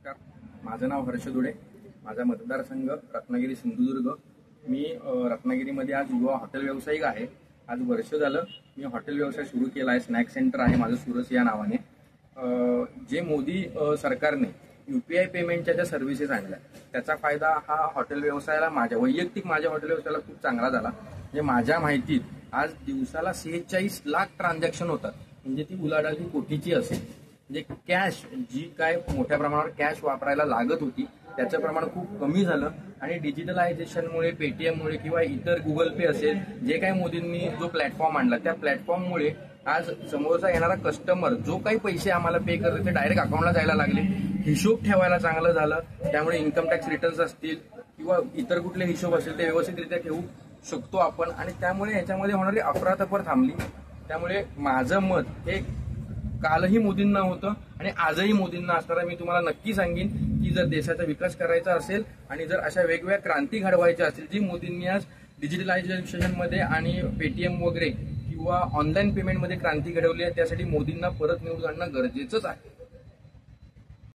नमस्कार, माझं नाव हर्ष दुडे. माझा मतदारसंघ रत्नागिरी सिंधुदुर्ग. मी रत्नागिरीमध्ये आज युवा हॉटेल व्यावसायिक आहे. आज वर्ष झालं मी हॉटेल व्यवसाय सुरू केला आहे. स्नॅक सेंटर आहे माझं सुरस या नावाने. जे मोदी सरकारने UPI पेमेंटच्या ज्या सर्व्हिसेस आणल्या त्याचा फायदा हा हॉटेल व्यवसायाला माझ्या हॉटेल व्यवसायाला खूप चांगला झाला. म्हणजे माझ्या माहितीत आज दिवसाला 46 लाख ट्रान्झॅक्शन होतात. म्हणजे ती उलाढाल कोटीची असेल. म्हणजे कॅश जी काय मोठ्या प्रमाणावर कॅश वापरायला लागत होती त्याचं प्रमाण खूप कमी झालं आणि डिजिटलायझेशनमुळे पेटीएममुळे किंवा इतर गुगल पे असेल जे काही मोदींनी जो प्लॅटफॉर्म आणला त्या प्लॅटफॉर्ममुळे आज समोरचा येणारा कस्टमर जो काही पैसे आम्हाला पे करते ते डायरेक्ट अकाउंटला जायला लागले. हिशोब ठेवायला चांगलं झालं. त्यामुळे इन्कम टॅक्स रिटर्न्स असतील किंवा इतर कुठले हिशोब असेल ते व्यवस्थितरित्या ठेवू शकतो आपण आणि त्यामुळे याच्यामध्ये होणारी अफरातफर थांबली. त्यामुळे माझं मत हे कालही मोदींना होतं आणि आजही मोदींना असणारा. मी तुम्हाला नक्की सांगेन की जर देशाचा विकास करायचा असेल आणि जर अशा वेगवेगळ्या क्रांती घडवायच्या असतील जी मोदींनी आज डिजिटलायझेशनमध्ये आणि पेटीएम वगैरे किंवा ऑनलाईन पेमेंटमध्ये क्रांती घडवली आहे त्यासाठी मोदींना परत निवडून आणणं गरजेचंच आहे.